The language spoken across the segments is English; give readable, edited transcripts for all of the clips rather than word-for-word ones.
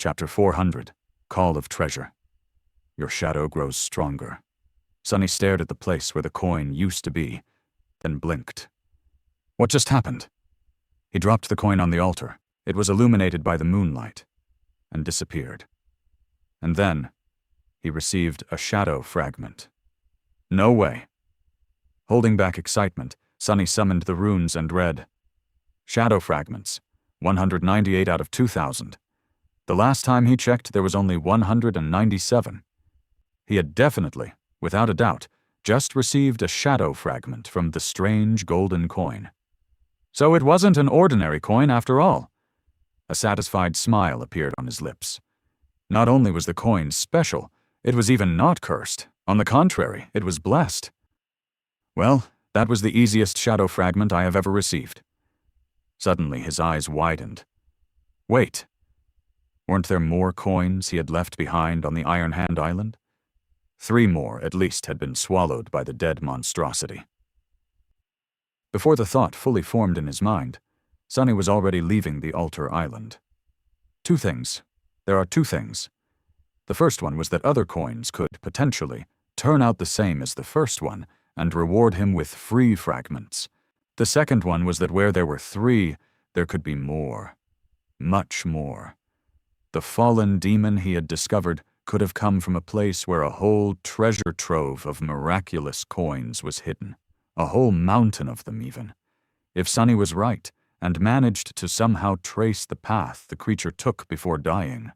Chapter 400, Call of Treasure. Your shadow grows stronger. Sonny stared at the place where the coin used to be, then blinked. What just happened? He dropped the coin on the altar. It was illuminated by the moonlight, and disappeared. And then, he received a shadow fragment. No way. Holding back excitement, Sonny summoned the runes and read, Shadow fragments, 198 out of 2,000. The last time he checked, there was only 197. He had definitely, without a doubt, just received a shadow fragment from the strange golden coin. So it wasn't an ordinary coin after all. A satisfied smile appeared on his lips. Not only was the coin special, it was even not cursed. On the contrary, it was blessed. Well, that was the easiest shadow fragment I have ever received. Suddenly his eyes widened. Wait. Weren't there more coins he had left behind on the Iron Hand Island? 3 more, at least, had been swallowed by the dead monstrosity. Before the thought fully formed in his mind, Sonny was already leaving the altar island. There are two things. The first one was that other coins could, potentially, turn out the same as the first one and reward him with free fragments. The second one was that where there were 3, there could be more. Much more. The fallen demon he had discovered could have come from a place where a whole treasure trove of miraculous coins was hidden. A whole mountain of them, even. If Sonny was right, and managed to somehow trace the path the creature took before dying.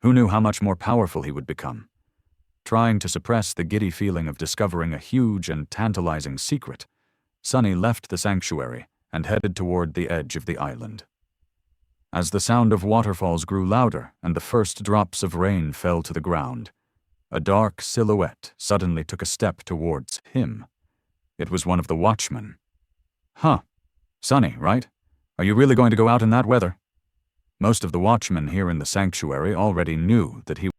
Who knew how much more powerful he would become? Trying to suppress the giddy feeling of discovering a huge and tantalizing secret, Sonny left the sanctuary and headed toward the edge of the island. As the sound of waterfalls grew louder and the first drops of rain fell to the ground, a dark silhouette suddenly took a step towards him. It was one of the watchmen. Huh. Sonny, right? Are you really going to go out in that weather? Most of the watchmen here in the sanctuary already knew that he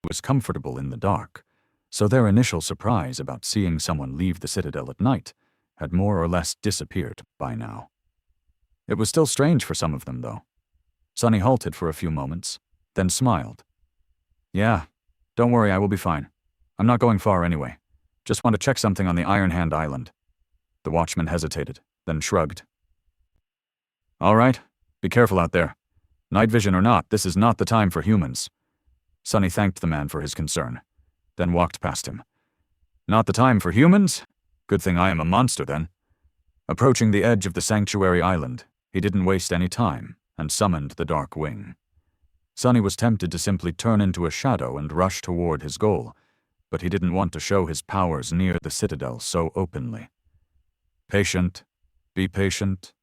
was comfortable in the dark, so their initial surprise about seeing someone leave the citadel at night had more or less disappeared by now. It was still strange for some of them, though. Sonny halted for a few moments, then smiled. Yeah, don't worry, I will be fine. I'm not going far anyway. Just want to check something on the Iron Hand Island. The watchman hesitated, then shrugged. All right, be careful out there. Night vision or not, this is not the time for humans. Sonny thanked the man for his concern, then walked past him. Not the time for humans? Good thing I am a monster, then. Approaching the edge of the sanctuary island, he didn't waste any time and summoned the Dark Wing. Sonny was tempted to simply turn into a shadow and rush toward his goal, but he didn't want to show his powers near the citadel so openly. Patient. Be patient.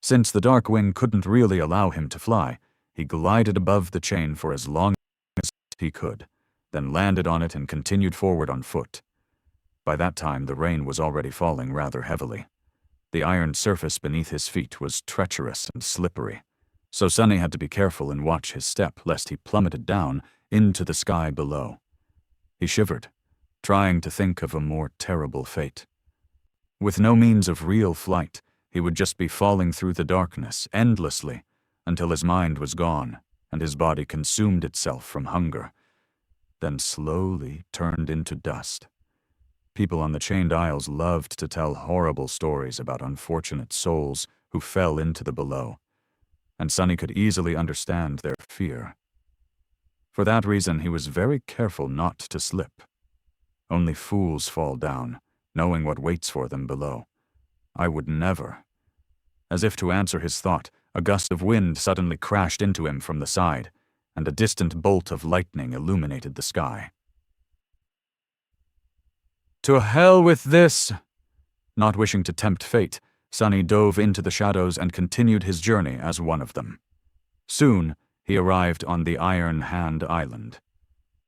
Since the Dark Wing couldn't really allow him to fly, he glided above the chain for as long as he could, then landed on it and continued forward on foot. By that time, the rain was already falling rather heavily. The iron surface beneath his feet was treacherous and slippery, so Sonny had to be careful and watch his step lest he plummeted down into the sky below. He shivered, trying to think of a more terrible fate. With no means of real flight, he would just be falling through the darkness endlessly until his mind was gone and his body consumed itself from hunger, then slowly turned into dust. People on the chained isles loved to tell horrible stories about unfortunate souls who fell into the below, and Sonny could easily understand their fear. For that reason, he was very careful not to slip. Only fools fall down, knowing what waits for them below. I would never. As if to answer his thought, a gust of wind suddenly crashed into him from the side, and a distant bolt of lightning illuminated the sky. To hell with this! Not wishing to tempt fate, Sonny dove into the shadows and continued his journey as one of them. Soon, he arrived on the Iron Hand Island.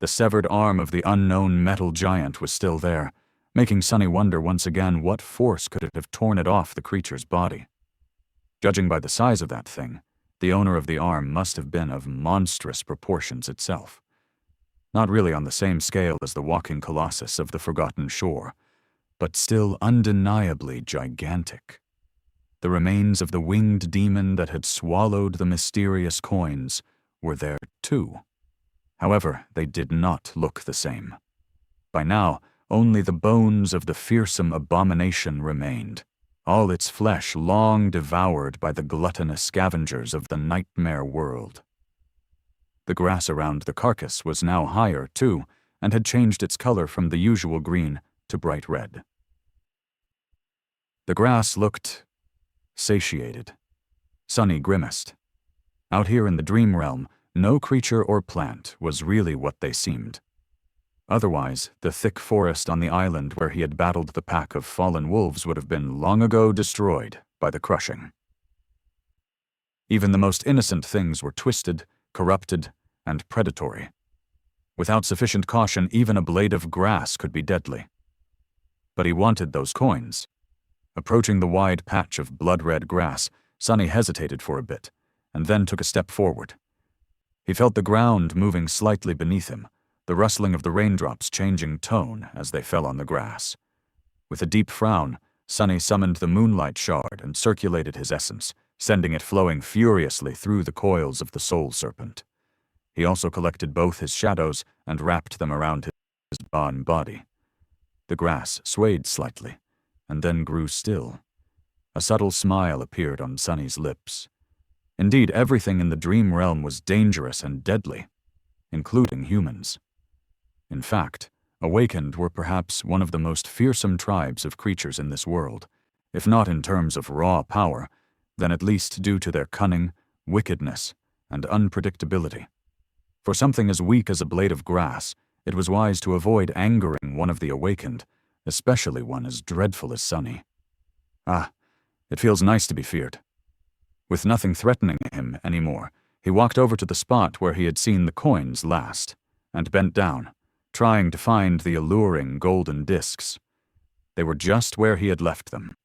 The severed arm of the unknown metal giant was still there, making Sonny wonder once again what force could have torn it off the creature's body. Judging by the size of that thing, the owner of the arm must have been of monstrous proportions itself. Not really on the same scale as the walking colossus of the Forgotten Shore, but still undeniably gigantic. The remains of the winged demon that had swallowed the mysterious coins were there too. However, they did not look the same. By now, only the bones of the fearsome abomination remained, all its flesh long devoured by the gluttonous scavengers of the nightmare world. The grass around the carcass was now higher, too, and had changed its color from the usual green to bright red. The grass looked satiated. Sunny grimaced. Out here in the dream realm, no creature or plant was really what they seemed. Otherwise, the thick forest on the island where he had battled the pack of fallen wolves would have been long ago destroyed by the crushing. Even the most innocent things were twisted, corrupted, and predatory. Without sufficient caution, even a blade of grass could be deadly. But he wanted those coins. Approaching the wide patch of blood-red grass, Sunny hesitated for a bit, and then took a step forward. He felt the ground moving slightly beneath him, the rustling of the raindrops changing tone as they fell on the grass. With a deep frown, Sunny summoned the moonlight shard and circulated his essence, sending it flowing furiously through the coils of the soul serpent. He also collected both his shadows and wrapped them around his body. The grass swayed slightly, and then grew still. A subtle smile appeared on Sunny's lips. Indeed, everything in the dream realm was dangerous and deadly, including humans. In fact, Awakened were perhaps one of the most fearsome tribes of creatures in this world, if not in terms of raw power, then at least due to their cunning, wickedness, and unpredictability. For something as weak as a blade of grass, it was wise to avoid angering one of the Awakened, especially one as dreadful as Sunny. It feels nice to be feared. With nothing threatening him anymore, he walked over to the spot where he had seen the coins last, and bent down, trying to find the alluring golden discs. They were just where he had left them,